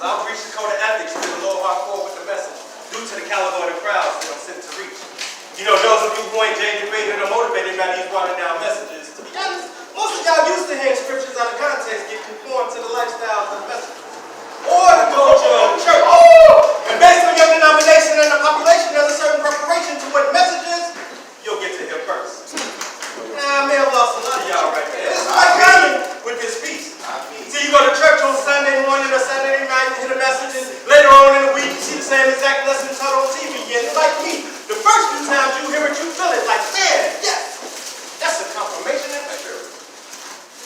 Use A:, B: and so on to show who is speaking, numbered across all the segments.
A: I'll breach the code of ethics to the low hardcore with the message, due to the caliber of the crowds that I'm sent to reach. You know, those of you who ain't jaded or motivated by these watered down messages, to be honest, most of y'all used to hearing scriptures out of context get conformed to the lifestyles of the messengers. Or the culture of the church. And based on your denomination and the population, there's a certain preparation to what messages you'll get to hear first. Now, I may have lost a lot of y'all right there. It's quite common with this feast. See, you go to church on Sunday morning or Saturday night and hear the messages. Later on in the week, you see the same exact lesson taught on TV again. Like me, the first few times you hear it, you feel it like, man, yes, that's a confirmation in the spirit.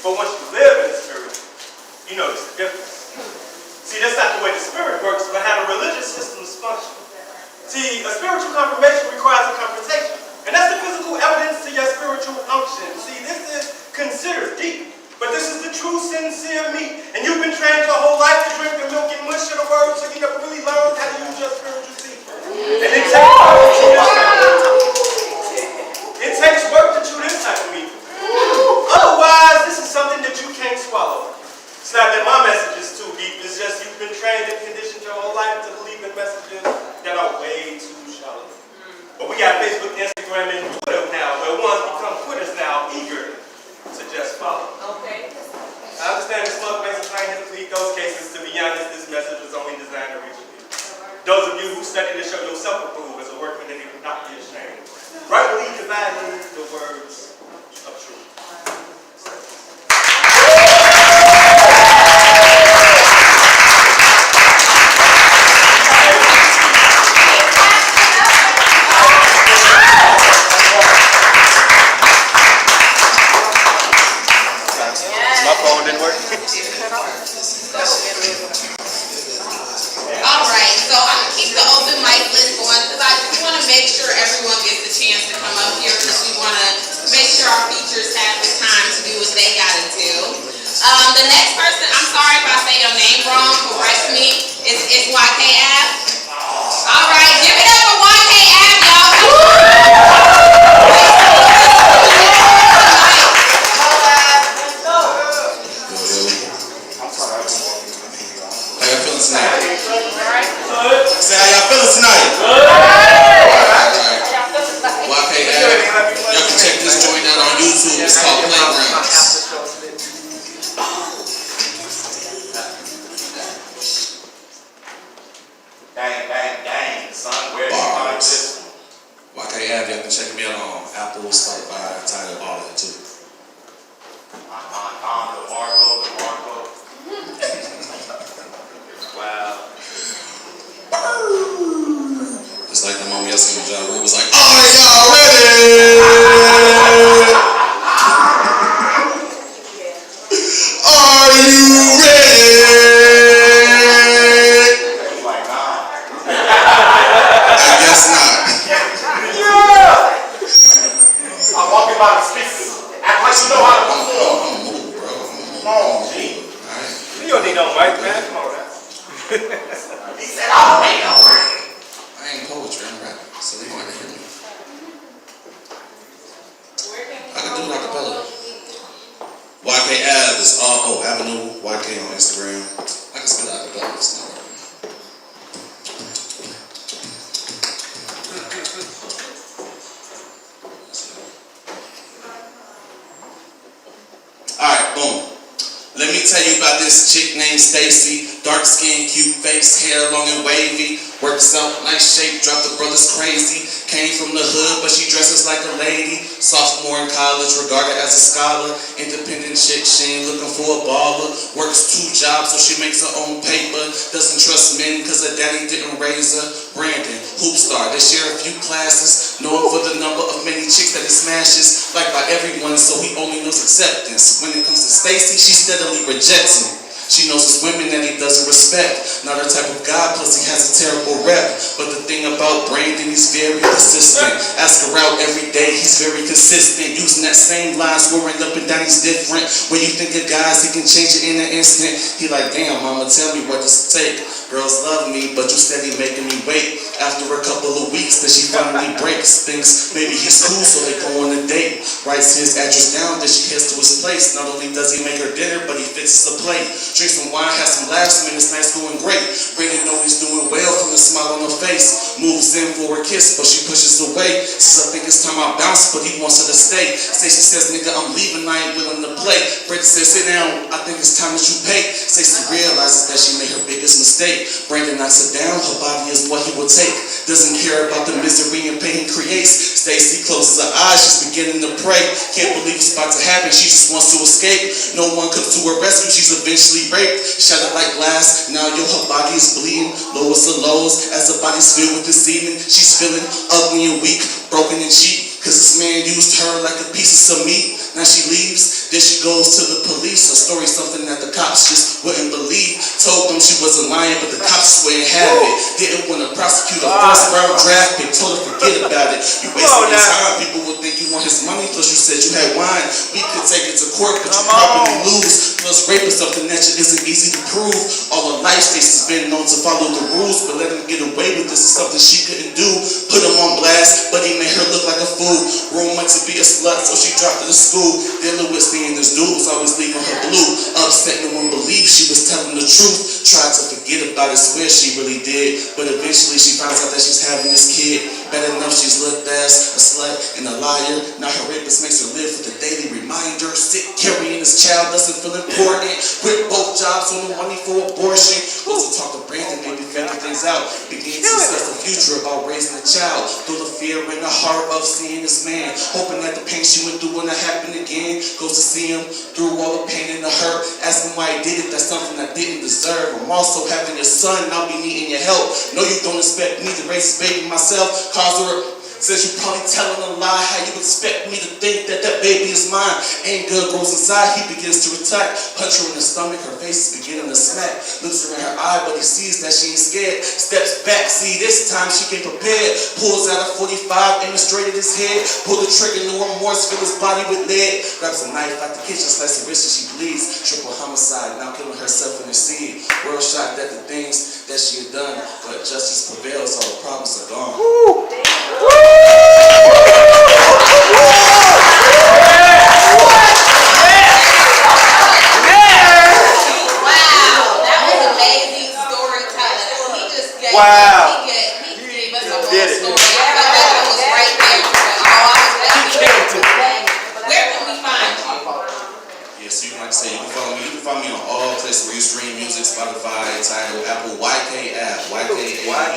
A: But once you live in the spirit, you notice the difference. See, that's not the way the spirit works, but how the religious systems function. See, a spiritual confirmation requires a confrontation. And that's the physical evidence to your spiritual unction. See, this is considered deep, but this is the true, sincere meat. And you've been trained your whole life to drink the milk and mush of the word, so you never really learned how to use your spiritual seed. And it takes work to chew this type of meat. Otherwise, this is something that you can't swallow. It's not that my message is too deep, it's just you've been trained and conditioned your whole life to believe in messages that are way too shallow. But we got Facebook, Instagram, and Twitter now, where ones become quitters now, eager to just follow. Okay. I understand the slug makes a claim to plead those cases. To be honest, this message was only designed to reach people. Those of you who study to show your self-approval as a workman that you not be ashamed. Rightly dividing the words of truth.
B: Alright, so I'm going to keep the open mic list going because I just want to make sure everyone gets the chance to come up here because we want to make sure our features have the time to do what they got to do. The next person, I'm sorry if I say your name wrong, correct me, is YK Ave. Alright, give it up for YK Ave, y'all.
C: Say how y'all feeling tonight? YK Ave. Y'all can check this joint out on YouTube. It's called Playgrounds.
A: Dang, son, where
C: Bars. YK Ave, y'all can check me out on Apple, Spotify, Tidal, all that too.
A: Wow.
C: Just like the moment yesterday, job where it was like, "Are y'all ready? Are you ready?" I guess not.
A: Yeah! I'm walking by the streets. Act like you know how to perform.
C: I'm move, bro.
A: Come on, G.
C: Alright.
A: You don't need no mic, man. Come on, man.
C: He said, "Oh, ain't no way." I ain't poetry, I'm rapping, so they want to hear me. I can do an acapella. YK Ave is Avenue YK on Instagram. I can spell acapella. It's not working. Alright, boom. Let me tell you about this chick named Stacy. Dark skin, cute face, hair long and wavy. Works out, nice shape, dropped the brothers crazy. Came from the hood, but she dresses like a lady. Sophomore in college, regarded as a scholar. Independent chick, she ain't looking for a baller. Works 2 jobs, so she makes her own paper. Doesn't trust men, cause her daddy didn't raise her. Brandon, hoop star, they share a few classes. Known for the number of many chicks that he smashes. Liked by everyone, so he only knows acceptance. When it comes to Stacy, she steadily rejects him. She knows it's women that he doesn't respect. Not her type of guy, plus he has a terrible rep. But the thing about Brandon, he's very consistent. Ask her out every day, he's very consistent. Using that same line, swearing up and down, he's different. When you think of guys, he can change it in an instant. He like, damn, mama, tell me what does it take? Girls love me, but you steady making me wait. After a couple of weeks, then she finally breaks. Thinks maybe he's cool, so they go on a date. Writes his address down, then she heads to his place. Not only does he make her dinner, but he fixes the plate. Drinks some wine, has some laughs, man, it's nice going great. moves in for a kiss, but she pushes away. Says, I think it's time I bounce, but he wants her to stay. Stacey says, nigga, I'm leaving, I ain't willing to play. Brandon says, sit down, I think it's time that you pay. Stacey realizes that she made her biggest mistake. Brandon knocks her down, her body is what he will take. Doesn't care about the misery and pain he creates. Stacey closes her eyes, she's beginning to pray. Can't believe it's about to happen, she just wants to escape. No one comes to her rescue, she's eventually raped. Shattered like glass, now her body is bleeding. Lowest of lows, as her body's filled with this semen. She's feeling ugly and weak, broken and cheap. Cause this man used her like a piece of some meat. Now she leaves, then she goes to the police. Her story something that the cops just wouldn't believe. Told them she wasn't lying, but the cops just wouldn't have it. Didn't want to prosecute a first round draft pick, told her forget about it. You wasting your time, people would think you want his money. Plus you said you had wine. We could take it to court, but you probably lose. Plus rape is something that isn't easy to prove. All her life Stacey's been known to follow the rules, but let him get away with this is something she couldn't do. Put him on blast, but he made her look like a fool. Room went to be a slut, so she dropped her to school. Dealing with seeing this dude was always leaving her blue. Upset, no one believed she was telling the truth. Tried to forget about it, swear she really did. But eventually she finds out that she's having this kid. Bad enough she's looked as a slut and a liar. Now her rapist makes her live with a daily reminder. Sick, carrying this child doesn't feel important. Quit both jobs on the money for abortion. Goes to talk to Brandon, maybe figure things out. Begins to discuss the future about raising a child. Through the fear in the heart of seeing this man. Hoping that the pain she went through wouldn't happen again. Goes to see him through all the pain and the hurt. Ask him why he did it, that's something I didn't deserve. I'm also having your son, I'll be needing your help. No, you don't expect me to raise this baby myself. Cause her says you probably telling a lie. How you expect me to think that that baby is mine? Anger grows inside, he begins to attack. Punch her in the stomach, her face is beginning to smack. Looks her in her eye, but he sees that she ain't scared. Steps back, see this time she came prepared. Pulls out a 45, aims straight at his head. Pull the trigger, no remorse, fill his body with lead. Grabs a knife out the kitchen, slices her wrist and she bleeds. Triple homicide, now killing herself in her seed. World shocked at the things that she had done, but justice prevails, all the problems are gone.
A: Wow.
B: He gave us a whole story. I felt like I was right there. Where can we find you?
C: Yes, you like I say, you can follow me on all places where you stream music, Spotify, Tidal, Apple, YK app, YK,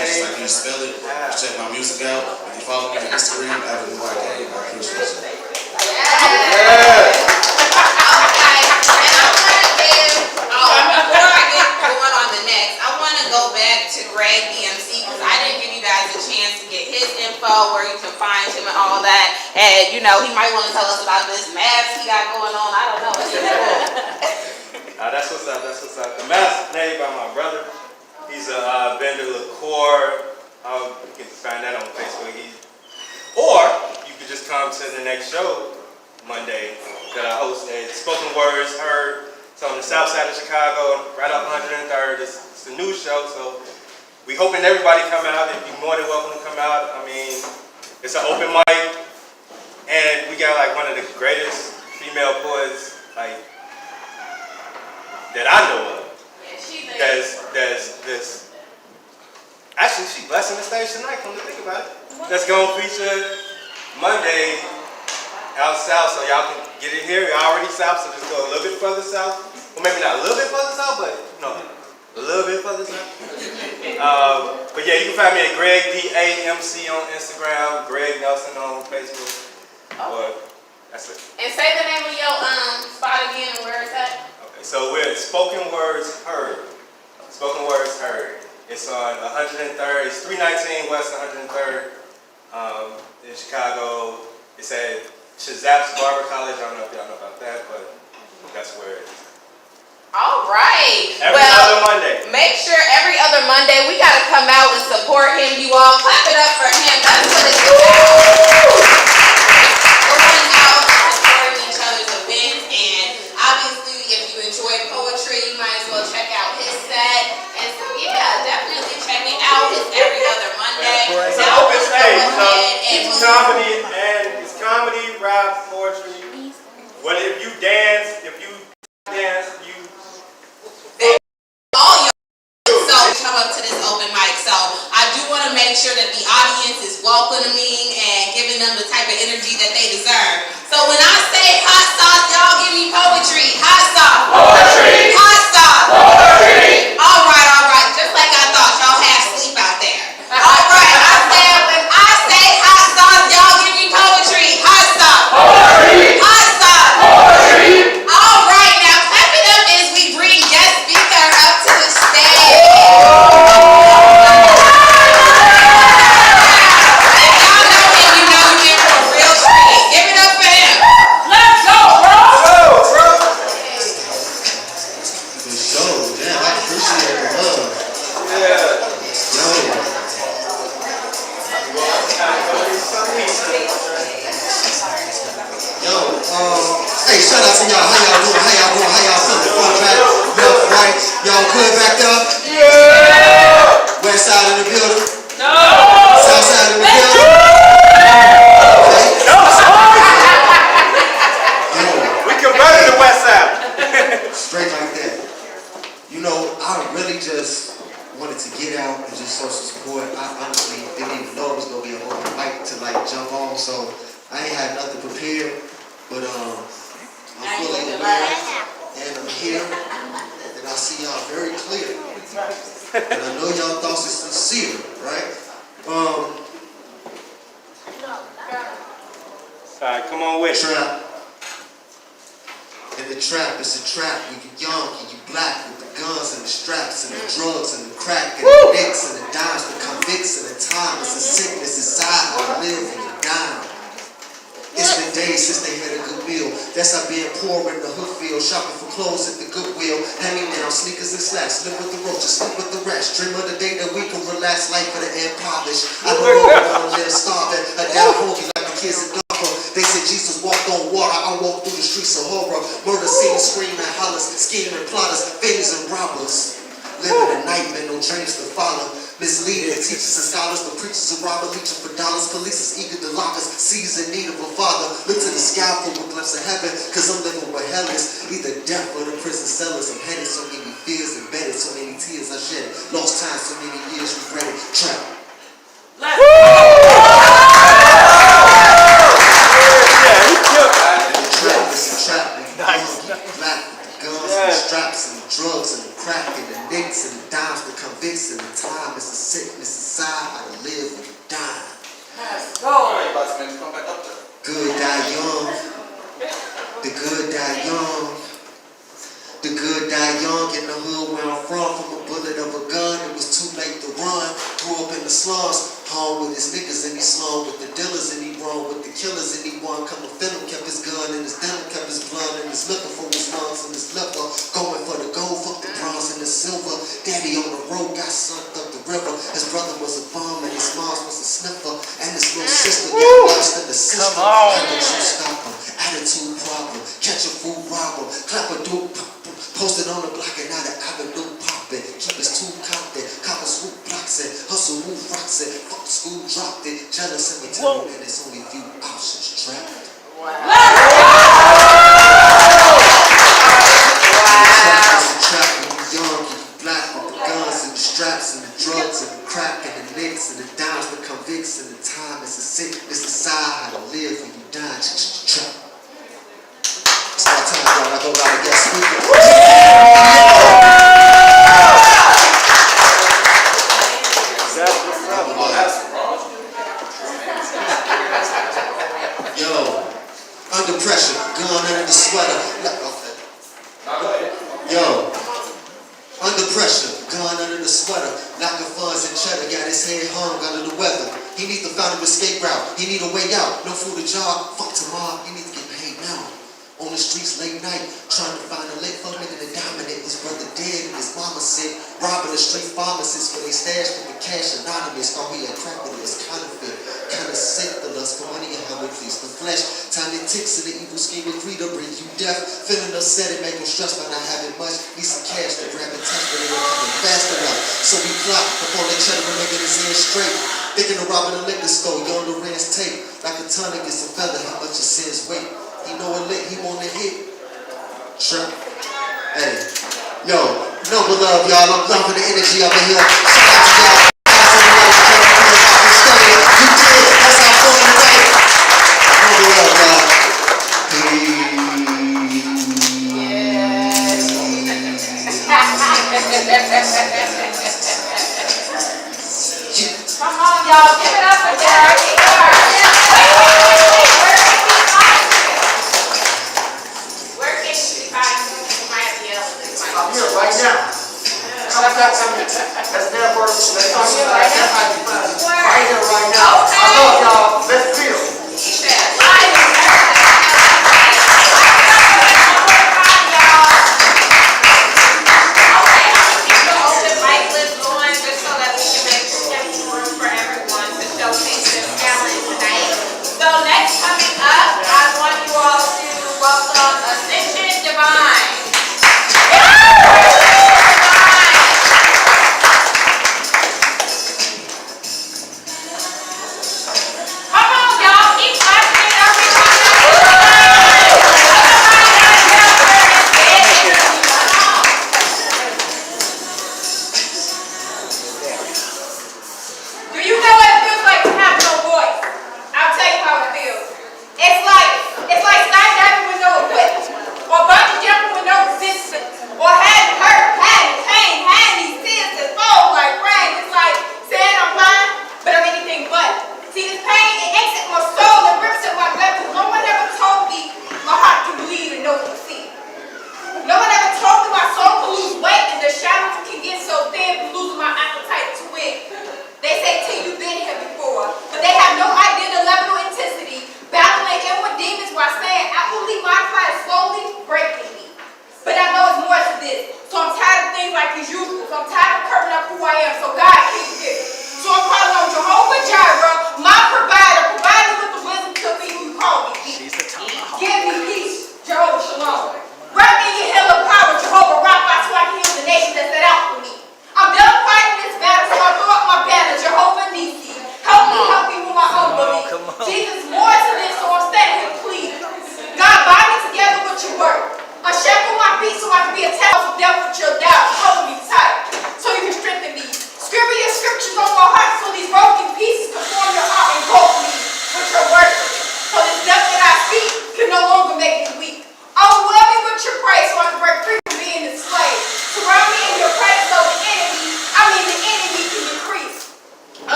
C: just like you spell it. Check my music out. If you follow me on Instagram, Avenue YK, I appreciate you.
B: Greg DMC, because I didn't give you guys a chance to get his info, where you can find him and all that. And you know, he might want to tell us about this mask he got going on. I don't know.
A: That's what's up. That's what's up. The mask made by my brother. He's a vendor liqueur. You can find that on Facebook. Or you could just come to the next show Monday that I host at Spoken Words Heard. It's on the south side of Chicago, right off 103rd. It's a new show, so we hoping everybody come out. If you're more than welcome to come out. I mean, it's an open mic, and we got like one of the greatest female poets like that I know of. That's actually she blessing the stage tonight. Come to think about it, that's gonna feature Monday out south, so y'all can get it here. You're already south, so just go a little bit further south, or maybe not a little bit further south, but no. A little bit further south. But yeah, you can find me at Greg DAMC on Instagram, Greg Nelson on Facebook. That's it.
B: And say the name of your spot again and where it's at.
A: Okay, so we're at Spoken Words Heard. Spoken Words Heard. It's on 103rd. It's 319 West 103rd in Chicago. It's at Shazap's Barber College. I don't know if y'all know about that, but that's where it is.
B: All right.
A: Every other Monday.
B: Make sure every other Monday we got to come out and support him. You all clap it up for him. That's what it's about. We're going out and supporting each other's events. And obviously, if you enjoy poetry, you might as well check out his set. And so, yeah, definitely check it out. It's every other Monday.
A: It's an open stage. So it's comedy, rap, poetry. Well, if you dance,
B: all your so come up to this open mic. So I do want to want to make sure that the audience is welcoming and giving them the type of energy that they deserve. So when I say hot sauce, y'all give me poetry. Hot sauce. Poetry. Hot sauce. Poetry. All right. Just like I thought, y'all have sleep out there. All right. I said when I say hot sauce, y'all give me poetry. Hot sauce. Poetry. Hot sauce. Poetry. All right. Now clap it up as we bring guest speaker up to the stage.
D: Hey, shout out to y'all. How y'all doing? How y'all doing? How y'all feeling? Front, back, left, right. Y'all good back up? Yeah! West side of the building? No! South side of the building? Okay.
A: No, we converted the west side.
D: Straight like that. You know, I really just wanted to get out and just show some support. I honestly didn't even know it was going to be a open mic to like jump on, so I ain't had nothing prepared. But I'm fully aware, and I'm here, and I see y'all very clear. And I know y'all thoughts is sincere, right?
A: All right, come on with it.
D: Trap. And the trap is a trap. When you young and you black with the guns and the straps and the drugs and the crack and the nicks and the dimes, the convicts and the time. It's a sickness inside how to live and you die. It's been days since they had a good meal. That's how being poor in the hood field, shopping for clothes at the Goodwill. Hand me down, sneakers and slacks, live with the roaches, sleep with the rats. Dream of the day that we can relax, life for the end polished. I know I wanna live starving, a down hungry like the kids in Darfur. They said Jesus walked on water, I walk through the streets of horror. Murder scenes, screaming, hollers, scheming, plotters, fiends and robbers. Living a nightmare, no dreams to follow. Misleading teachers and scholars, the preachers and robbers reaching for dollars. Police is eager to lock us, sees in need of a father. Look to the sky for a glimpse of heaven, cause I'm living where hell is. Either death or the prison cellars. I'm headed so many fears embedded, so many tears I shed. Lost time, so many years regretted. Trap.
B: Let's
D: go! Trap is a trap. Nice. Black with the guns and the straps and the drugs and the crack and the nicks and the dimes, the convicts and the time. It's a sickness inside how to live when you die.
B: Let's go.
D: Good die young. The good die young. The good die young in the hood where I'm from a bullet of a gun. It was too late to run. Grew up in the slums. Home with his niggas in his slum, with the dealers and he run, with the killers and he won. Come to film, kept his gun in his denim, kept his blood and his liquor for his lungs and his liver. Going for the gold, fuck the bronze and the silver. Daddy on the road got sucked up the river. His brother was a bum and his mom was a sniffer. And his little sister got lost in the system. How did you stop him? Attitude problem. Catch a fool robber. Clap a dude pop. Posted on the block and now the avenue poppin'. Keep his tube cocked it. Copper swoop blocks it. Hustle move rocks it. Fuck school dropped it. Jealous cemetery and it's only few options trapped.
B: Wow.
D: Trap when you young, you black with the guns and the straps and the drugs and the crack and the nicks and the dimes, the convicts and the time. It's a sickness inside how to live when you die. Trap. It's my time, y'all. I go out and guest speaker. Yo, under pressure, gun under the sweater. Yo, under pressure, gun under the sweater. Knocking funds and cheddar, got his head hung under the weather. He need to find an escape route. He need a way out. No food or job. Fuck tomorrow. He need to get paid now. On the streets late night, trying to find a lick for a nigga to dominate. His brother dead and his mama sick. Robbing the street pharmacists for they stash with the cash anonymous. Thought he had crack, but it was counterfeit. Kinda sick, the lust for money and how it please the flesh. Time it ticks and the evil scheme of greed will bring you death. Feeling upset and make him stressed by not having much. Need some cash to grab and touch, but it ain't coming fast enough. So we plot before they try to making his head straight. Thinking of robbing a liquor store, young Lorenz tape. Like a ton against a feather, how much it sends weight. He know a lick, he want to hit. Trap. Hey. Yo, noble love, y'all. I'm loving the energy over here. Shout out to y'all.
B: Come on, y'all, give it up for Derek. Where can she find you? You might have to yell at this mic.
E: I'm here right now. That's never I'm here right now. Right here right now. I love y'all. Let's feel.
B: He said, live.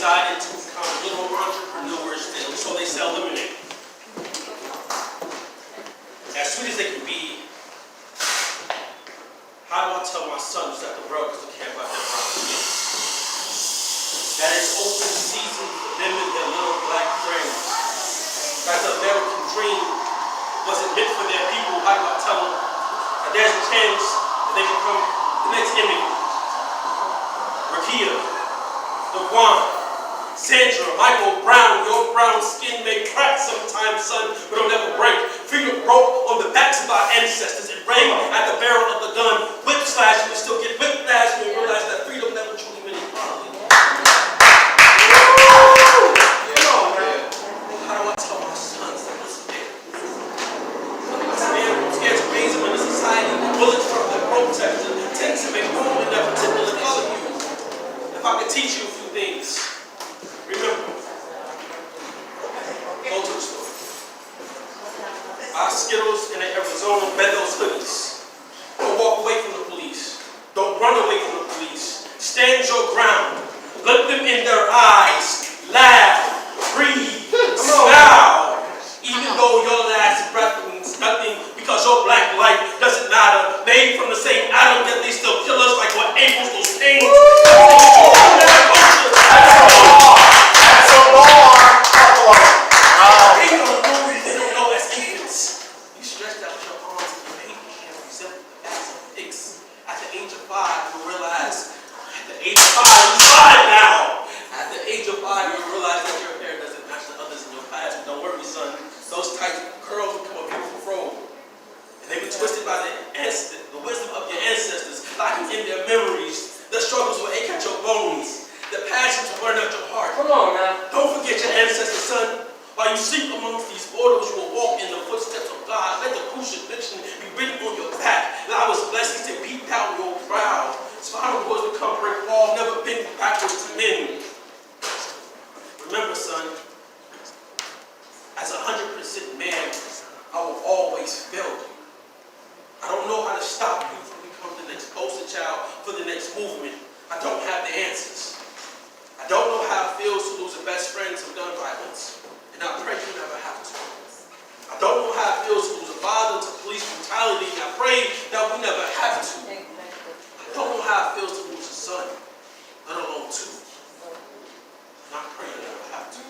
A: decided to become little entrepreneurs still, so they sell lemonade. As sweet as they can be, how do I tell my sons that the world is the camp out there around me? That it's open season for them and their little black friends. That the American dream wasn't meant for their people. How do I tell them that there's a chance that they become the next immigrant? Rakia, LaQuan, Sandra, Michael Brown, your brown skin may crack sometimes, son, but it'll never break. Freedom broke on the backs of our ancestors. It rang at the barrel of the gun. Whip slash, you will still get whiplash when you realize that freedom never truly meant equality. Come on, man. How do I tell my sons that this is I'm scared to teach you a few things. Remember, go to the store. Buy Skittles and the Arizona Meadows hoodies. Don't walk away from the police. Don't run away from the police. Stand your ground. Look them in their eyes. Laugh. Breathe. Smile. Even though your last breath means nothing because your black life doesn't matter. Made from the same atom, yet they still kill us like what April's those things.
E: That's a bar.
A: They don't know it, they don't know as infants. You stretched out your arms and your baby hand resembled the backs of dicks. At the age of 5, you realize, at the age of 5, you're 5 now. At the age of 5, you realize that your hair doesn't match the others in your past. But don't worry, son. Those tight curls become a beautiful fro. And they were twisted by the wisdom of your ancestors, locking in their memories. The struggles will ache at your bones. The passions will burn out your heart.
E: Come on, man.
A: Don't forget your ancestors, son. While you sleep amongst these portals, you will walk in the footsteps of God. Let the crucifixion be written on your back. Allow his blessings to beat out your brow. Spinal cords become brick wall, never bend backwards to men. Remember, son, as 100% man, I will always fail you. I don't know how to stop you from becoming the next poster child for the next movement. I don't have the answers. I don't know how it feels to lose a best friend to gun violence. And I pray you never have to. I don't know how it feels to lose a father to police brutality. And I pray that we never have to. I don't know how it feels to lose a son, let alone 2. And I pray you never have to.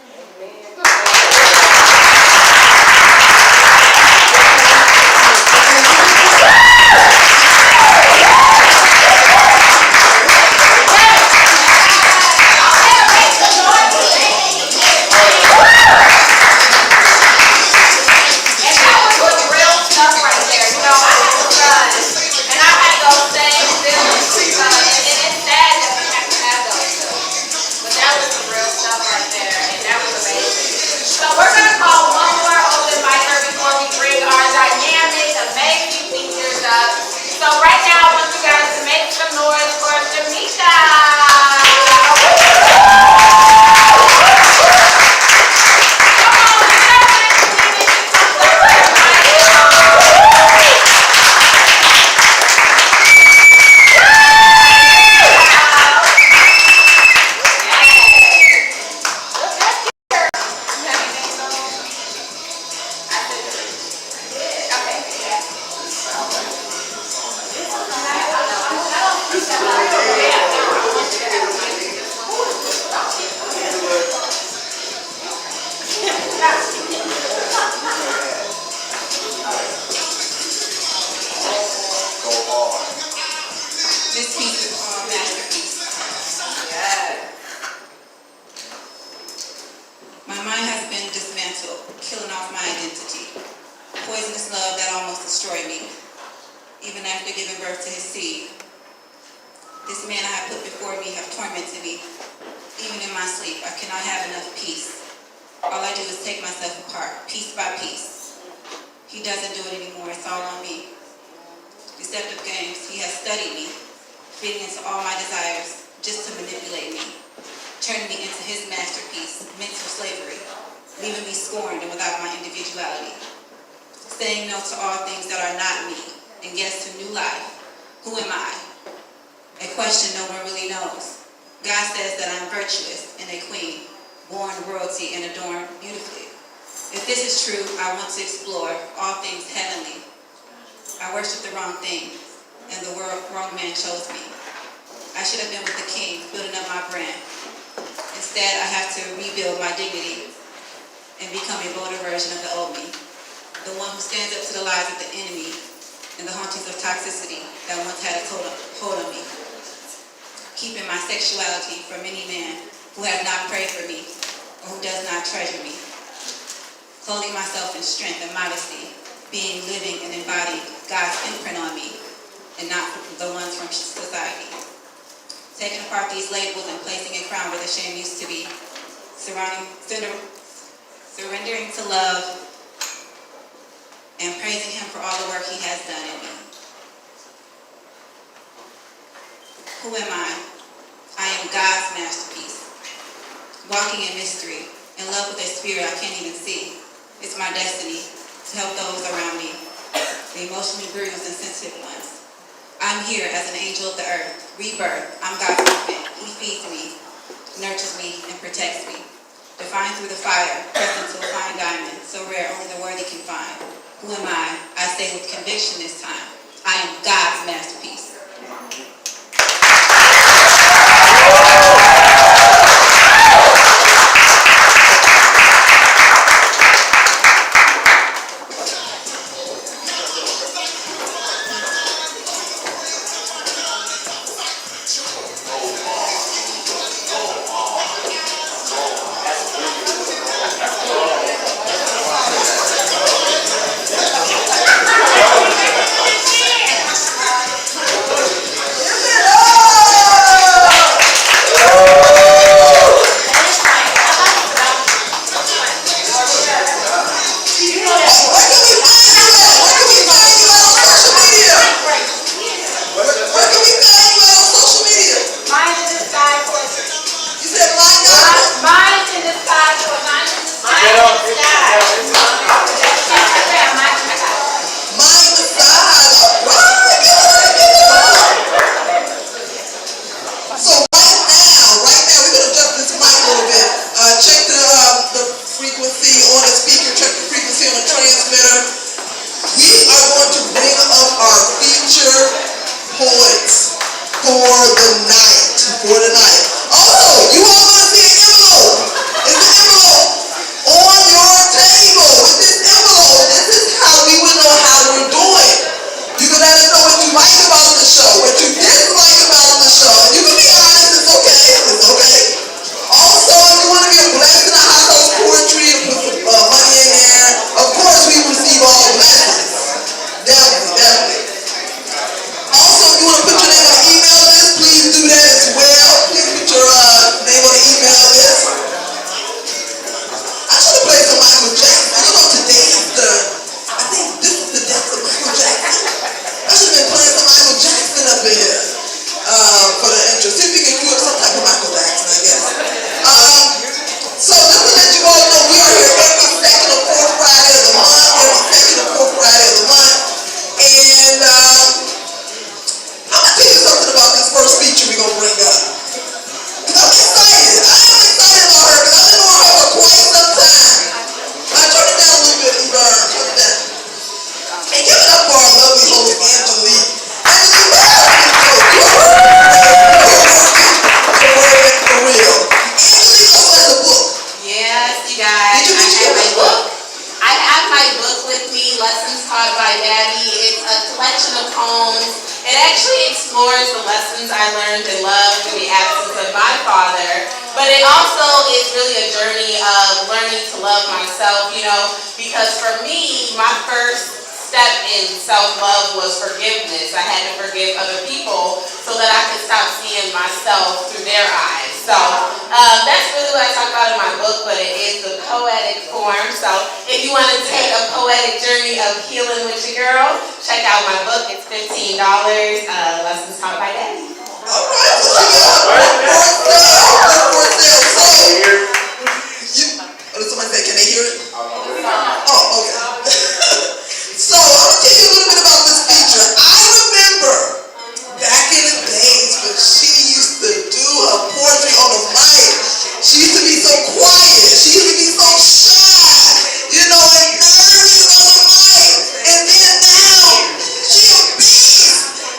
B: Killing off my identity. Poisonous love that almost destroyed me, even after giving birth to his seed. This man I have put before me have tormented me. Even in my sleep, I cannot have enough peace. All I do is take myself apart, piece by piece. He doesn't do it anymore, it's all on me. Deceptive games, he has studied me, feeding into all my desires, just to manipulate me, turning me into his masterpiece, meant for slavery, leaving me scorned and without my individuality. Saying no to all things that are not me, and yes to new life. Who am I? A question no one really knows. God says that I'm virtuous and a queen, born royalty and adorned beautifully. If this is true, I want to explore all things heavenly. I worship the wrong thing, and the wrong man chose me. I should have been with the king, building up my brand. Instead, I have to rebuild my dignity and become a bolder version of the old me. The one who stands up to the lies of the enemy and the hauntings of toxicity that once had a hold on me. Keeping my sexuality from any man who has not prayed for me or who does not treasure me. Clothing myself in strength and modesty, being living and embodying God's imprint on me and not the ones from society. Taking apart these labels and placing a crown where the shame used to be. Surrendering to love and praising him for all the work he has done in me. Who am I? I am am God's masterpiece, walking in mystery, in love with a spirit I can't even see. It's my destiny to help those around me, the emotionally bruised and sensitive ones. I'm here as an angel of the earth, rebirth. I'm God's infant. He feeds me, nurtures me, and protects me. Defined through the fire, pressed into a fine diamond, so rare only the worthy can find. Who am I? I say with conviction this time. I am God's masterpiece.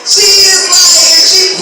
F: She is like, and she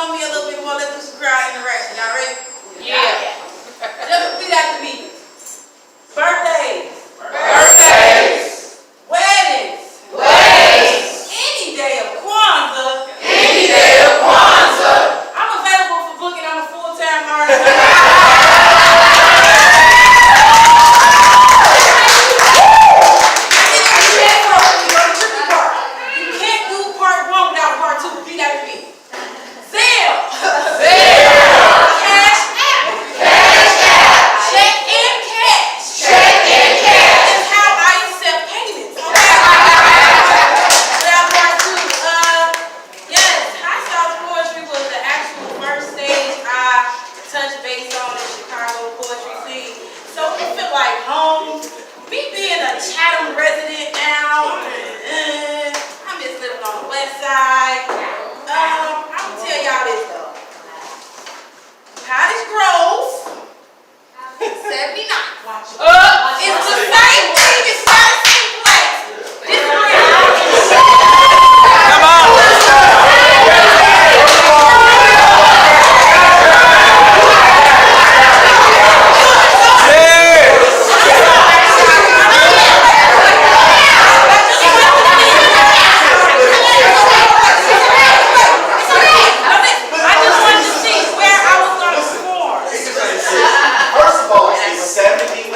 B: know me a little bit more. Let's do some crowd interaction. Y'all ready?
F: Yeah.
B: Just repeat after me. Birthdays.
F: Birthdays.
B: Weddings.
F: Weddings.
B: Any day of Kwanzaa.
F: Any day of Kwanzaa.
B: I'm available for booking. I'm a full-time artist. You can't do part one without part two. Repeat after me. Zelle. Cash app. Check and cash. That's how I accept payments. Okay? Without part two, yes, High South Poetry was the actual first stage I touched base on in Chicago poetry scene. So it felt like home. Me being a Chatham resident now, I miss living on the west side. I'm gonna tell y'all this though. Cottage Grove, 79. It's the same thing, it's not the same place. This
A: Come on.
B: I just wanted to see where I was going to perform.
E: First of all, it's 79.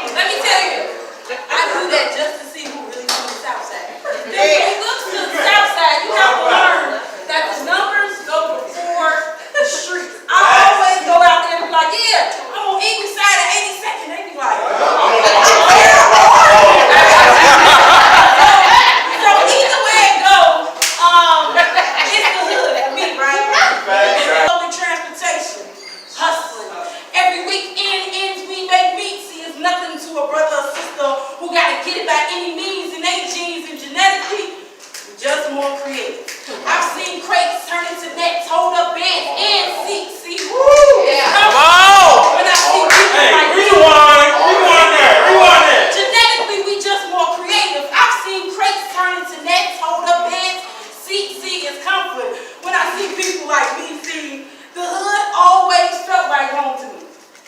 B: Let me tell you, I do that just to see who really from the South Side. When you look to the South Side, you have to learn that the numbers go before the streets. I always go out there and be like, yeah, I'm on Eagle side of 82nd. They be like, so either way it goes, it's the hood for me, right? Public transportation, hustling. Every weekend ends we make meet. See, it's nothing to a brother or sister who gotta get it by any means in their genes and genetically. We're just more creative. I've seen crates turn into nets, hold up beds and seats. See,
A: Come on.
B: when I see people
A: Hey,
B: like
A: rewind that.
B: genetically, we just more creative. I've seen crates turn into nets, hold up beds, seat is comfort. When I see people like me, see, the hood always felt like home to me.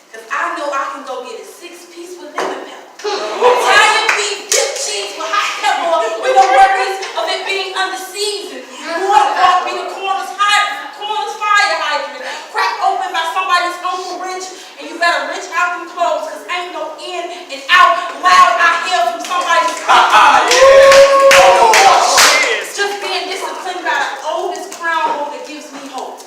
B: Cause I know I can go get a 6-piece with lemon pepper. Italian beef, dip cheese with hot pepper, with no worries of it being under season. Water brought me the corners fire hydrant, cracked open by somebody's Uncle Rich, and you better reach out them clothes, cause ain't no in and out loud I hear from somebody's Just being disciplined by the oldest crown holder gives me hope.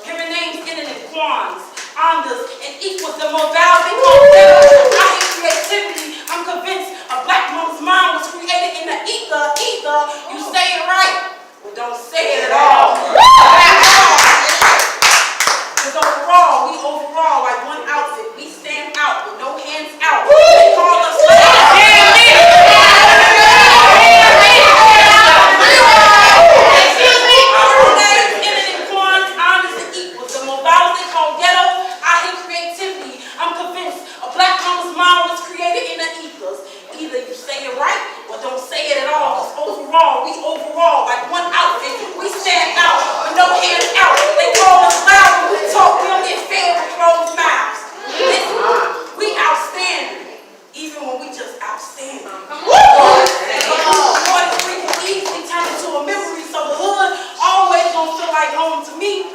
B: Hearing names ending in Kwans, Ondas, and equals the more valuable concept. I hate creativity. I'm convinced a black woman's mind was created in the ether. You say it right, but don't say it at all. Because overall, like one outfit, we stand out with no hands out. They call us overall, like one outfit, we stand out with no hands out. They call us loud when we talk, we don't get fed with closed mouths. Listen, we outstanding, even when we just outstanding. More than we can easily turn into a memory, so the hood always gonna feel like home to me.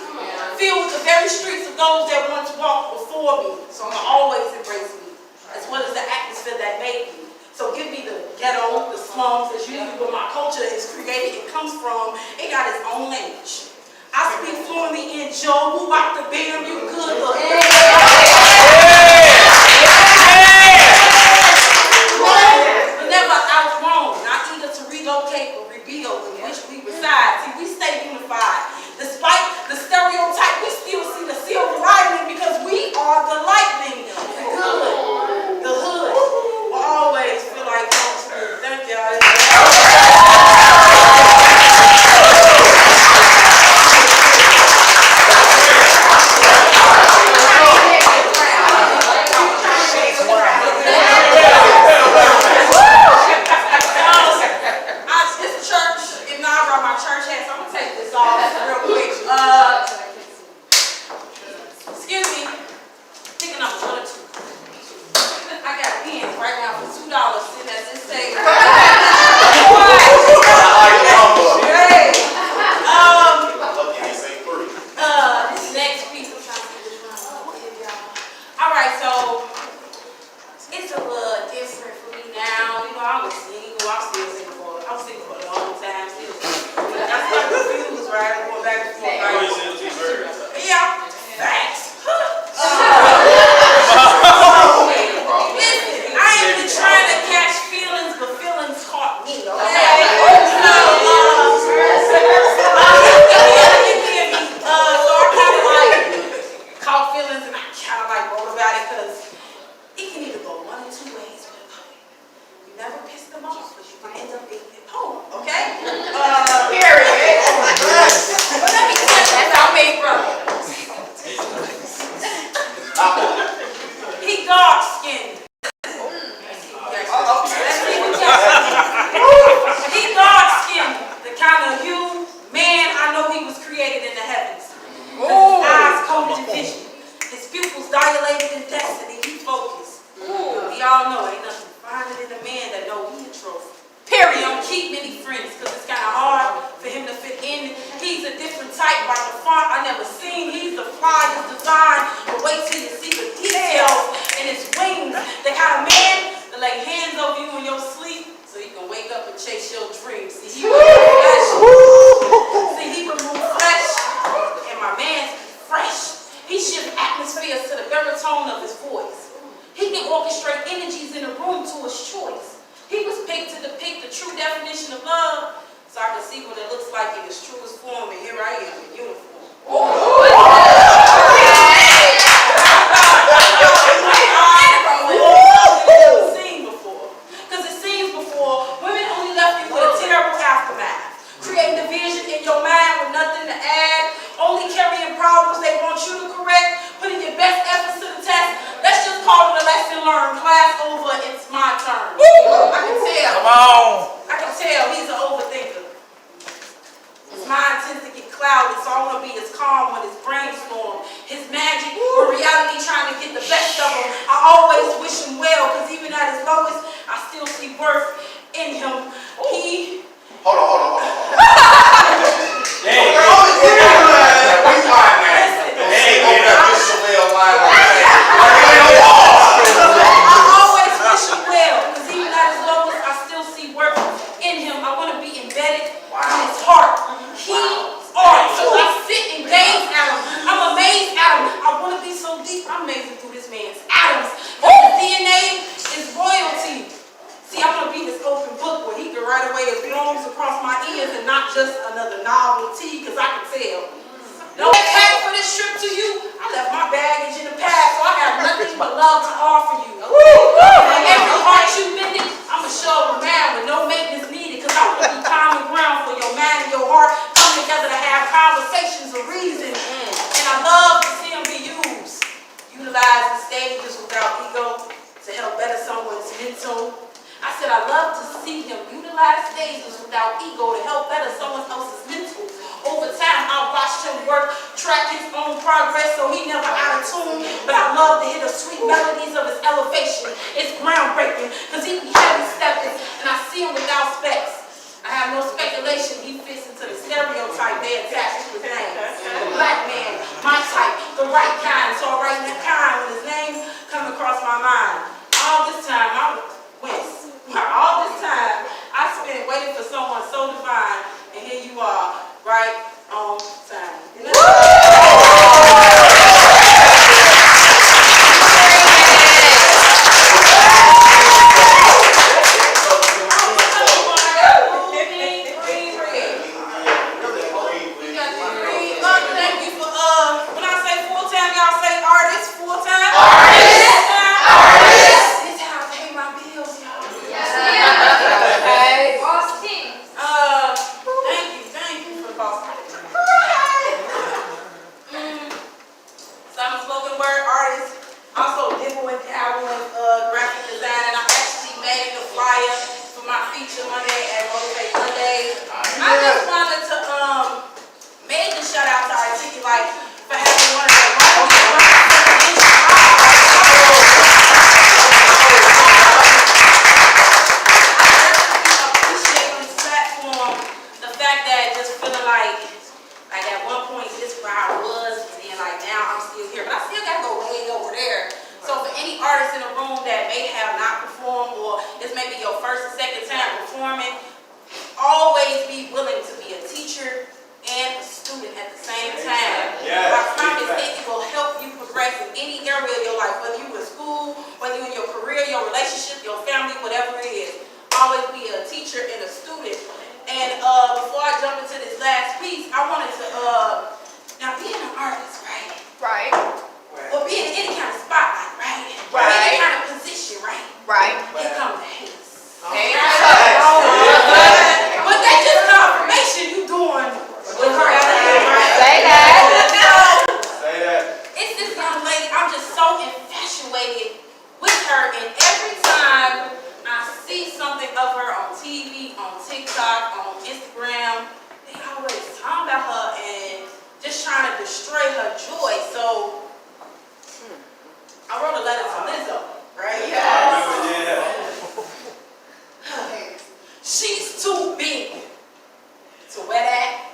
B: Filled with the very streets of those that once walked before me, so I'ma always embrace me, as well as the atmosphere that made me. So give me the ghetto, the slums, that's usually where my culture is created, it comes from, it got its own language. I speak fluently in Joe, who out the bam, you good look. But never outgrown, not eager to relocate or rebuild in which we reside. See, we stay unified. Despite the stereotype, we still see the silver lining because we are the lightning. The hood will always feel like home to me. Thank y'all.
G: piss them off because you might end up being at home, okay?
F: Period.
G: But let me tell you about my brother. He dark-skinned. He dark-skinned, the kind of hue, man, I know he was created in the heavens. His eyes coated in vision, his pupils dilated in destiny, he focused. We all know ain't nothing finer than a man that know he a trophy. Period. He don't keep many friends because it's kind of hard for him to fit in. He's a different type by the font I never seen. He's the flyest design, but wait till you see the details in his wings. The kind of man that lay hands over you in your sleep so you can wake up and chase your dreams. See, he would move flesh. See, he would move flesh, and my man's fresh. He shifts atmospheres to the baritone of his voice. He can orchestrate energies in a room to his choice. He was picked to depict the true definition of love, so I could see what it looks like in its truest form, and here I am in uniform. Never seen before. Because it seems before, women only left you with a terrible aftermath. Creating division in your mind with nothing to add, only carrying problems they want you to correct, putting your best efforts to the test. Let's just call it a lesson learned. Class over, it's my turn. I can tell.
F: Come on.
G: I can tell he's an overthinker. His mind tends to get clouded, so I want to be as calm when his brainstorm. His magic or reality trying to get the best of him. I always wish him well, because even at his lowest, I still see worth in him. He...
E: Hold on.
A: Hey,
G: I always wish him well, because even at his lowest, I still see worth in him. I want to be embedded in his heart. He's art, so I sit and gaze at him. I'm amazed at him. I want to be so deep. I'm amazing through this man's atoms. The DNA is royalty. See, I want to be this open book where he can write away his poems across my ears and not just another novelty, because I can tell. No pack for this trip to you. I left my baggage in the past, so I have nothing but love to offer you. And every heart you mended, I'm a show man with no maintenance needed, because I want to be common ground for your mind and your heart come together to have conversations of reason. And I love to see them be used. Utilize the stages without ego to help better someone's mental. I said I love to see him utilize stages without ego to help better someone else's mental. Over time, I watched him work, track his own progress, so he never out of tune. But I love to hear the sweet melodies of his elevation. It's groundbreaking, because he be heavy stepping, and I see him without specs. I have no speculation he fits into the stereotype they attach to his name. The black man, my type, the right kind. So I write that kind when his name comes across my mind. All this time, I wince. All this time, I spent waiting for someone so divine, and here you are, right on time. Thank you for, when I say full time, y'all say artist, full time? Artist! This is how I pay my bills, y'all. Thank you for the boss. So I'm a spoken word artist, also dibble and dabble in graphic design, and I actually made the flyer for my feature Monday at Motivate Monday. I just wanted to major shout out to Articulate for having one of the appreciate this platform, the fact that just feeling like at one point this where I was, and like now I'm still here, but I still gotta go way over there. So for any artist in the room that may have not performed, or this may be your first or second time performing, always be willing to be a teacher and a student at the same time. TikTok, on Instagram, they always talking about her and just trying to destroy her joy. So I wrote a letter to Lizzo, right? She's too big to wear that,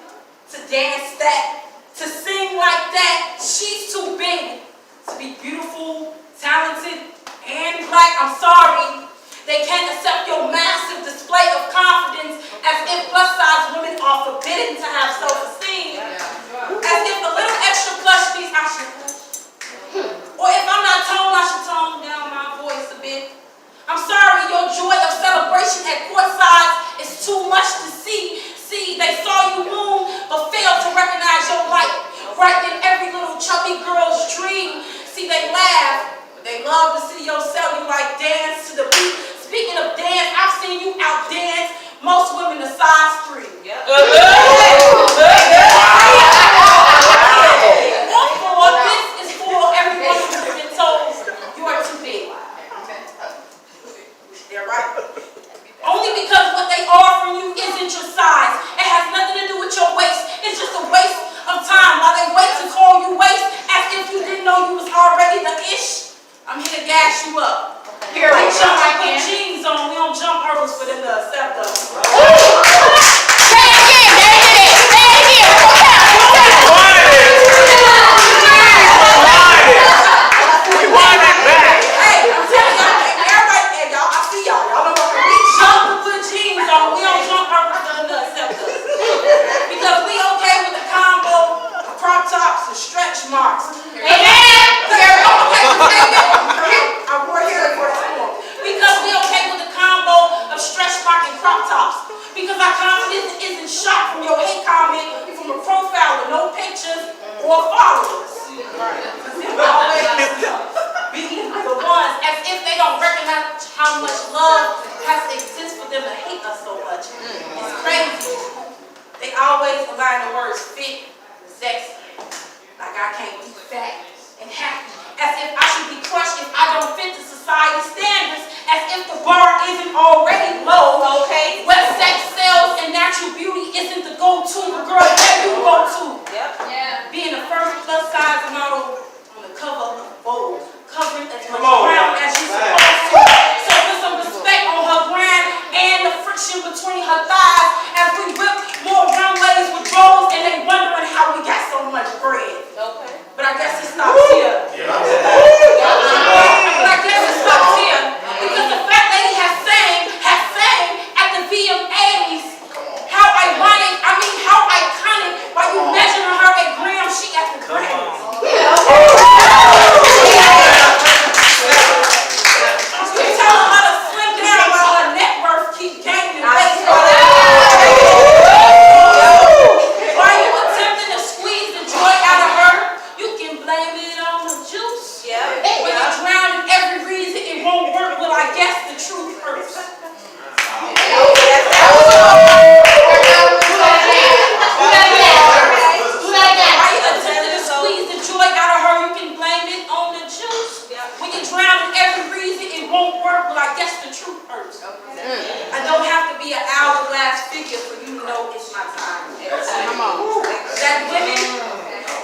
G: to dance that, to sing like that. She's too big to be beautiful, talented, and black. I'm sorry. They can't accept your massive display of confidence as if plus-size women are forbidden to have self-esteem. As if a little extra plush piece I should push. Or if I'm not toned, I should tone down my voice a bit. I'm sorry, your joy of celebration at courtside is too much to see. See, they saw you moon, but failed to recognize your light. Right in every little chubby girl's dream. See, they laugh, but they love to see yourself. You like dance to the beat. Speaking of dance, I've seen you outdance most women a size 3. This is for everyone who's been told you are too big. They're right. Only because what they offer you isn't your size. It has nothing to do with your waist. It's just a waste of time while they wait to call you waste as if you didn't know you was already the ish. I'm here to gas you up. Here we jump, I put jeans on. We don't jump hurdles for them to accept us.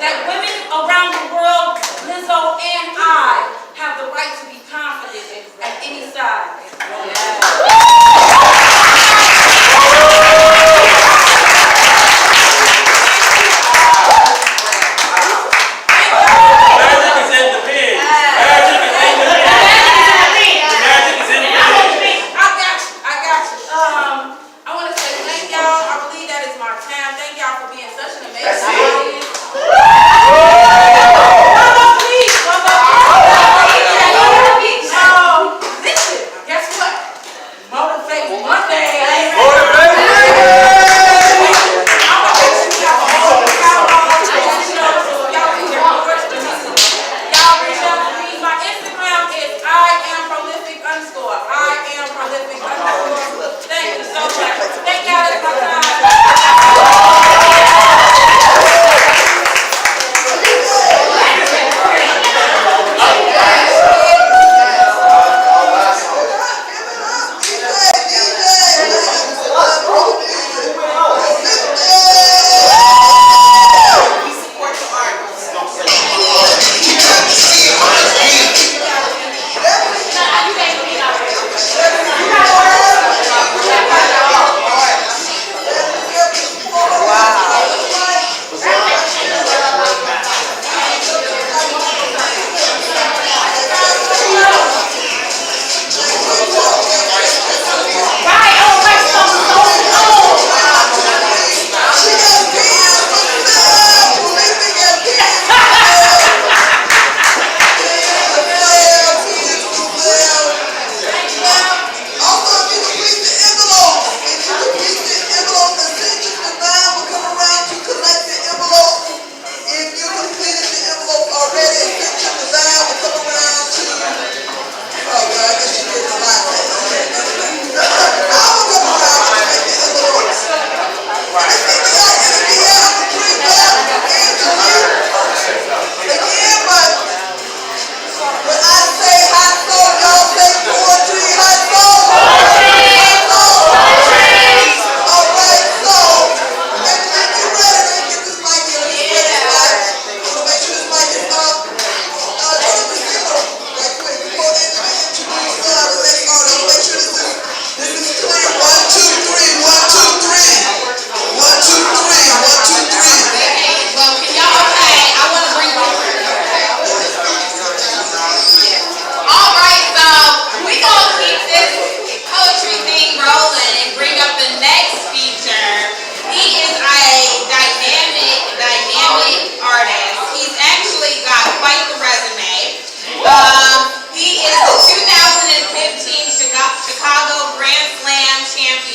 G: That women around the world, Lizzo and I, have the right to be confident at any size. I want to say thank y'all. I believe that is my time. Thank y'all for being such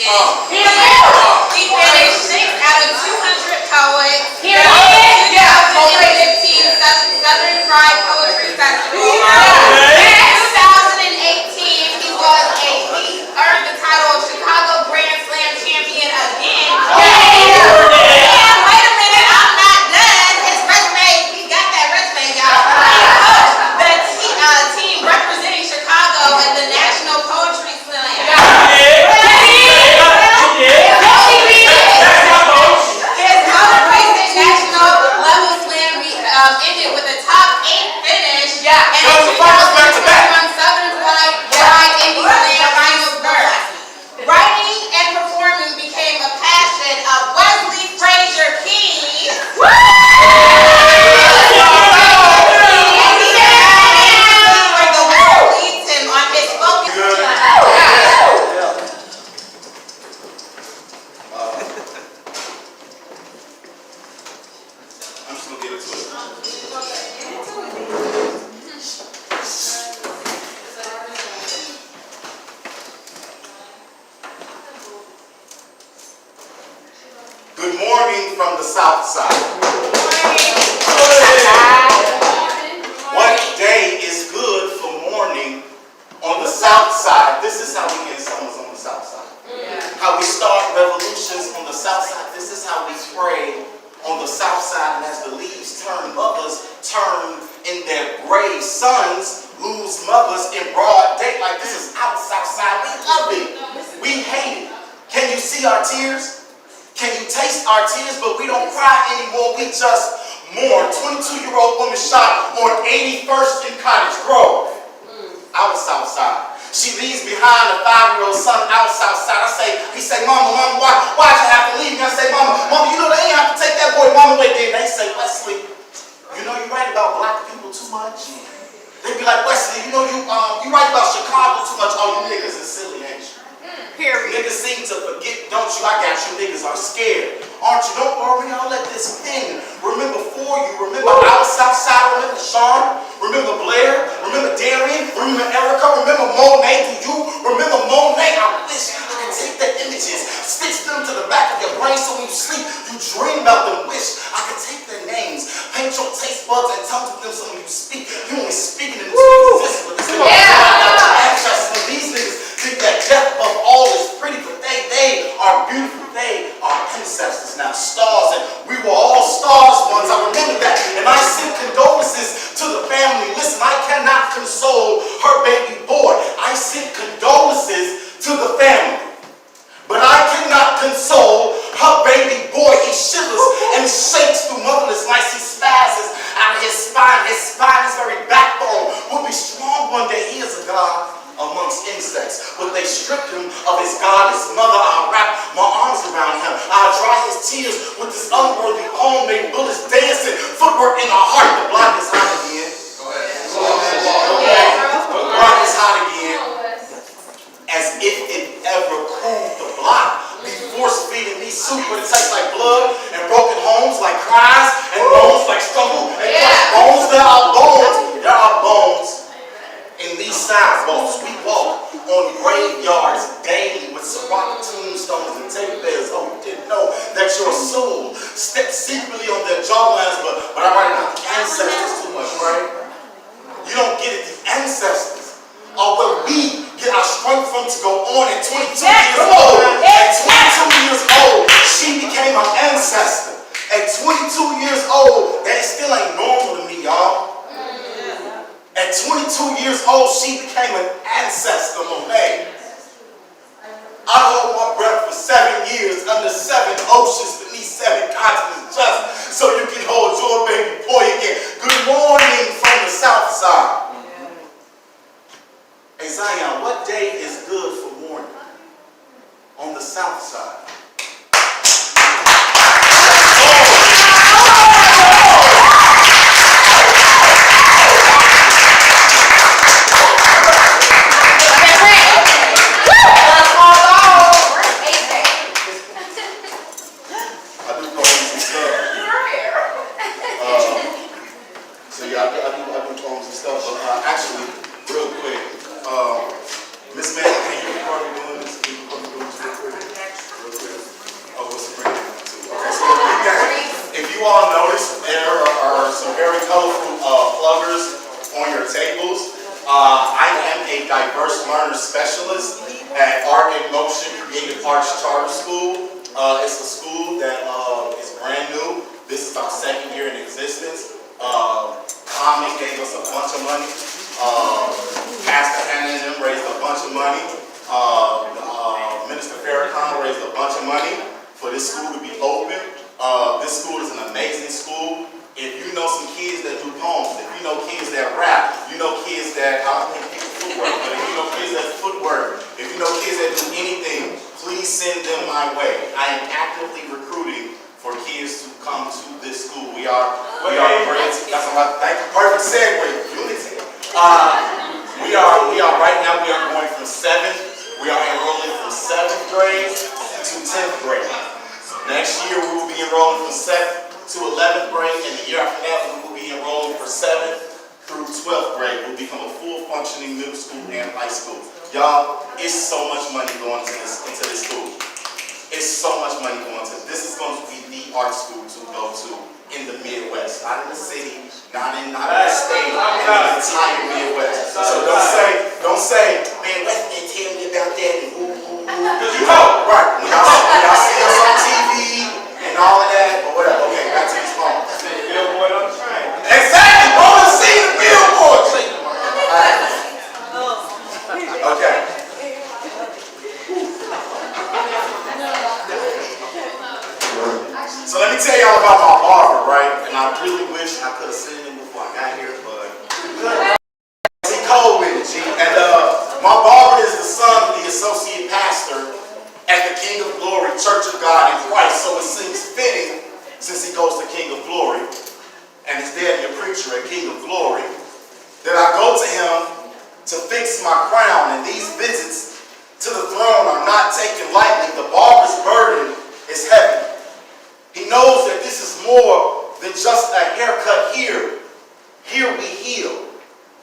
B: We finished 6 out of 200 poets.
F: Here it is.
B: 2015 Southern Pride Poetry Festival. In 2018, he earned the title of Chicago Grand Slam champion again. And wait a minute, I'm not done. His resume, he got that resume, y'all. The team representing Chicago at the National Poetry Slam. His most recent national level slam ended with a top 8 finish and a 2021 Southern Pride Indie Slam finals berth. Writing and performing became a passion of Wesley Frazier King. Where the world leads him on his focus.
C: I'm just gonna get into it. Good morning from the South Side. What day is good for morning on the South Side? This is how we end summers on the South Side. How we start revolutions on the South Side. This is how we pray on the South Side. And as the leaves turn, mothers turn in their graves. Sons lose mothers in broad daylight. This is our South Side. We love it. We hate it. Can you see our tears? Can you taste our tears? But we don't cry anymore. We just mourn. 22-year-old woman shot on 81st in Cottage Grove. Our South Side. She leaves behind a 5-year-old son out South Side. He say, Mama, why'd you have to leave me? I say, Mama, you know they ain't have to take that boy Mama away. Then they say, Wesley, you know you write about black people too much. They be like, Wesley, you know you write about Chicago too much. Oh, you niggas is silly, ain't you?
B: Period.
C: Niggas seem to forget, don't you? I got you niggas are scared. Aren't you? Don't worry, I'll let this thing remember for you. Remember our South Side, remember Sean, remember Blair, remember Darian, remember Erica, remember Monet. Do you remember Monet? I wish I could take the images, stitch them to the back of your brain so when you sleep, you dream about them. Wish I could take their names, paint your taste buds and tongue to them so when you speak, you only speaking in this existence, but this ancestors. These niggas think that death above all is pretty, but they are beautiful. They are ancestors now, stars, and we were all stars once. I remember that, and I send condolences to the family. Listen, I cannot console her baby boy. I send condolences to the family, but I cannot console her baby boy. He shivers and shakes through motherless nights. He spazzes out of his spine. His spine, his very backbone will be strong one day. He is a God amongst insects, but they stripped him of his goddess mother. I'll wrap my arms around him. I'll dry his tears with this unworthy homemade bullets dancing, footwork in our heart. The block is hot again. The block is hot again. As if it ever cooled the block. Be force feeding me soup, but it tastes like blood and broken homes, like cries and moans, like struggle and crushed bones. There are bones in these sidewalks. We walk on graveyards daily with Sirocco tombstones and teddy bears. Oh, you didn't know that your soul steps secretly on their jawlines, but I write about the ancestors too much, right? You don't get it. The ancestors are where we get our strength from to go on. At 22 years old, she became an ancestor. At 22 years old, that still ain't normal to me, y'all. At 22 years old, she became an ancestor, Monet. I hold my breath for 7 years under 7 oceans beneath 7 continents just so you can hold your baby boy again. Good morning from the South Side. Hey Zion, what day is good for morning on the South Side? Miss May, can you record me doing this? Can you record me doing this real quick?
H: specialist at Art in Motion Creative Arts Charter School. It's a school that is brand new. This is our second year in existence. Comet gave us a bunch of money. Pastor Hannah and them raised a bunch of money. Minister Farrakhan raised a bunch of money for this school to be open. This school is an amazing school. If you know some kids that do poems, if you know kids that rap, you know kids that, I don't think people footwork, but if you know kids that footwork, if you know kids that do anything, please send them my way. I am actively recruiting for kids to come to this school. We are great. That's a lot. Thank you. Perfect segue. Unity. We are right now. We are going from 7th. We are enrolling from 7th grade to 10th grade. Next year we will be enrolling from 7th to 11th grade, and the year after that we will be enrolling for 7th through 12th grade. We'll become a full functioning middle school and high school. Y'all, it's so much money going into this school. It's so much money going to this. Is going to be the art school to go to in the Midwest, not in the city, not in the state, in the entire Midwest. So don't say, man, West didn't tell me about that and because you know, right? When y'all see us on TV and all of that, but whatever. Okay, back to this phone.
A: Billboard on the train.
H: Exactly, go and see the billboard. Okay. So let me tell y'all about my barber, right? And I really wish I could have seen him before I got here, but he cold with it, G. And my barber is the son of the associate pastor at the King of Glory Church of God in Christ. So it seems fitting, since he goes to King of Glory, and his daddy a preacher at King of Glory, that I go to him to fix my crown. And these visits to the throne are not taken lightly. The barber's burden is heavy. He knows that this is more than just a haircut here. Here we heal.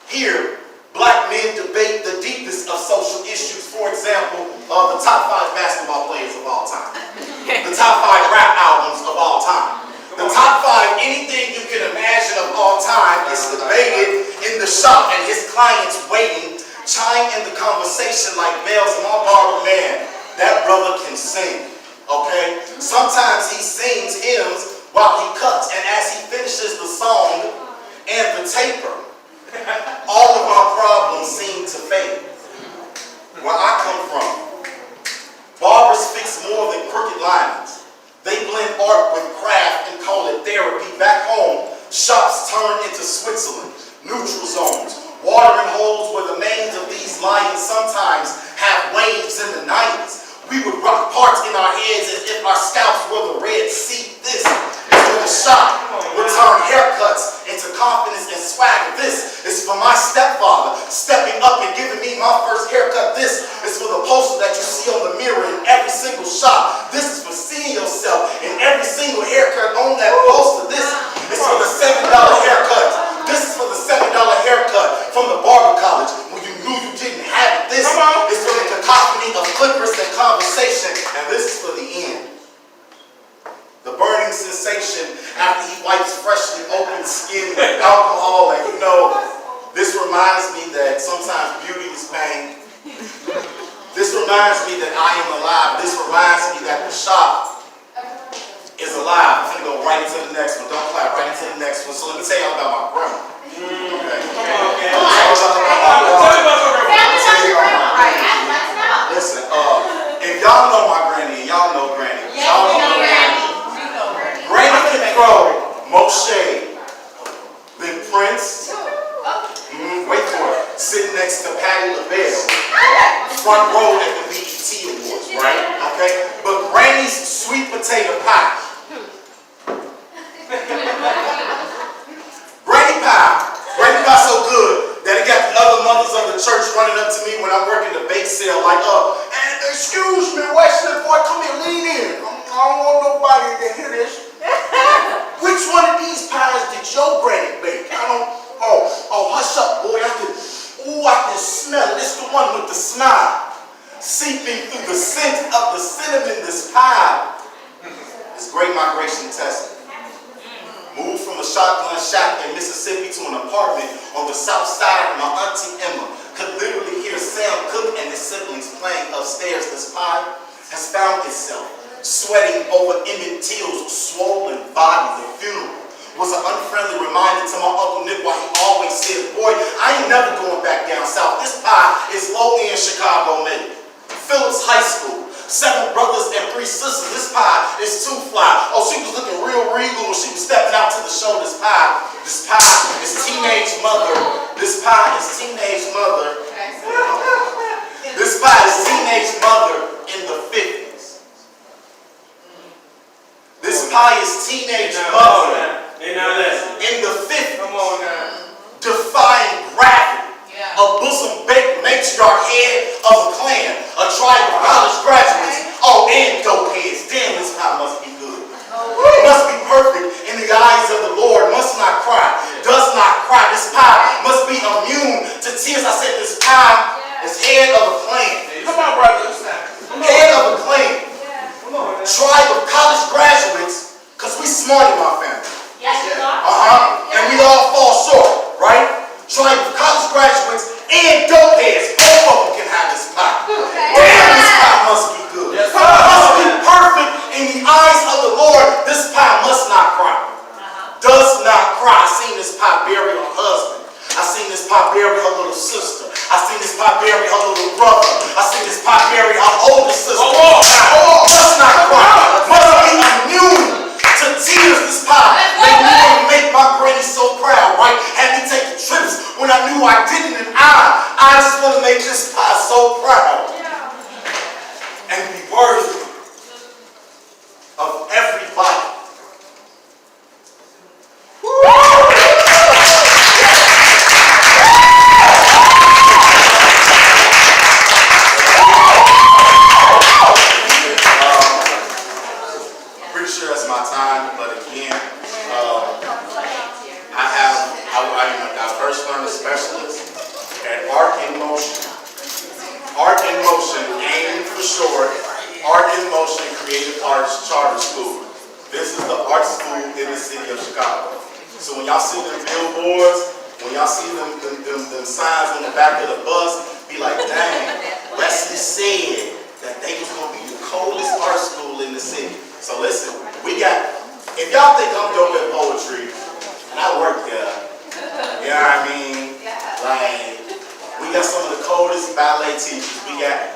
H: Here, black men debate the deepest of social issues. For example, the top 5 basketball players of all time. The top 5 rap albums of all time. The top 5 anything you can imagine of all time is debated in the shop, and his clients waiting, chime in the conversation like bells. And my barber, man, that brother can sing. Okay? Sometimes he sings hymns while he cuts, and as he finishes the song and the taper, all of my problems seem to fade. Where I come from, barbers fix more than crooked lines. They blend art with craft and call it therapy. Back home, shops turn into Switzerland, neutral zones, watering holes where the manes of these lions sometimes have waves in the 90s. We would rock parts in our heads as if our scalps were the Red Sea. This is where the shop would turn haircuts into confidence and swag. This is for my stepfather stepping up and giving me my first haircut. This is for the poster that you see on the mirror in every single shop. This is for seeing yourself in every single haircut on that poster. This is for the $7 haircut. This is for the $7 haircut from the barber college when you knew you didn't have it. This is for the cacophony of clippers and conversation. And this is for the end. The burning sensation after he wipes freshly open skin with alcohol. And you know, this reminds me that sometimes beauty is pain. This reminds me that I am alive. This reminds me that the shop is alive. I'm going to go right into the next one. Don't clap, right into the next one. So let me tell y'all about my grandma. Okay. Listen, if y'all know my granny, and y'all know granny. Y'all know granny. Granny can throw more shade than Prince. Wait for it. Sitting next to Patti LaBelle, front row at the BET Awards, right? Okay? But Granny's sweet potato pie. Granny pie so good that it got the other mothers of the church running up to me when I'm working the bake sale, like, and excuse me, Wesley, boy, come here, lean in. I don't want nobody to hear this. Which one of these pies did your granny bake? Hush up, boy. I can smell it. It's the one with the smile. Seeping through the scent of the cinnamon, this pie. This Great Migration Testament. Moved from a shotgun shack in Mississippi to an apartment on the south side of my auntie Emma. could literally hear Sam Cooke and his siblings playing upstairs. This pie has found itself sweating over Emmett Till's swollen body. The funeral was an unfriendly reminder to my Uncle Nick why he always said, boy, I ain't never going back down south. This pie is low-end Chicago made. Phillips High School, 7 brothers and 3 sisters. This pie is too fly. Oh, she was looking real regal when she was stepping out to the show. This pie is teenage mother. This pie is teenage mother. This pie is teenage mother in the 50s. This pie is teenage mother in the 50s.
A: Come on now.
H: Defying gravity. A bosom baked matriarch head of a clan, a tribe of college graduates, oh, and dope heads. Damn, this pie must be good. Must be perfect in the eyes of the Lord, must not cry, does not cry. This pie must be immune to tears. I said this pie is head of a clan.
A: Come on, brothers.
H: Head of a clan. Tribe of college graduates, because we smart in my family. And we all fall short, right? Tribe of college graduates and dope heads. Both of them can have this pie. Damn, this pie must be good. Must be perfect in the eyes of the Lord. This pie must not cry. Does not cry. I seen this pie bury her husband. I seen this pie bury her little sister. I seen this pie bury her little brother. I seen this pie bury her older sister. Must not cry. Must be immune to tears. This pie made me want to make my granny so proud, right? Had me take trips when I knew I didn't, and I just want to make this pie so proud and be worthy of every bite. Pretty sure that's my time, but again, I first learned a specialist at Art in Motion. Art in Motion, AIM for short, Art in Motion Creative Arts Charter School. This is the art school in the city of Chicago. So when y'all see them billboards, when y'all see them signs on the back of the bus, be like, dang, Wesley said that they was going to be the coldest art school in the city. So listen, if y'all think I'm dope at poetry, and I work there, you know what I mean? Like, we got some of the coldest ballet teachers.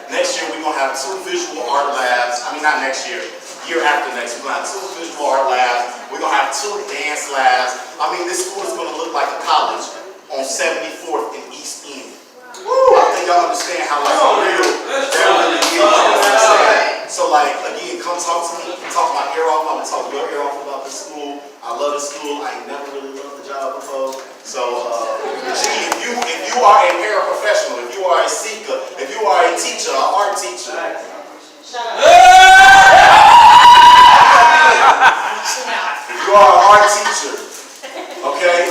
H: Next year we're going to have 2 visual art labs. I mean, not next year, year after next. We're going to have 2 visual art labs. We're going to have 2 dance labs. I mean, this school is going to look like a college on 74th and East End. I think y'all understand how like real really is. So like, again, come talk to me, talk my ear off. I'm gonna talk your ear off about this school. I love this school. I ain't never really loved the job before. So, if you are a paraprofessional, if you are a seeker, if you are a teacher, an art teacher, if you are an art teacher, okay,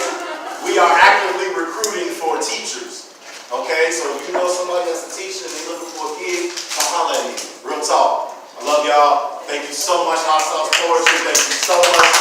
H: we are actively recruiting for teachers. Okay, so if you know somebody that's a teacher and they're looking for a gig, come holler at me. Real talk. I love y'all. Thank you so much, Hot Sauce Poetry. Thank you so much.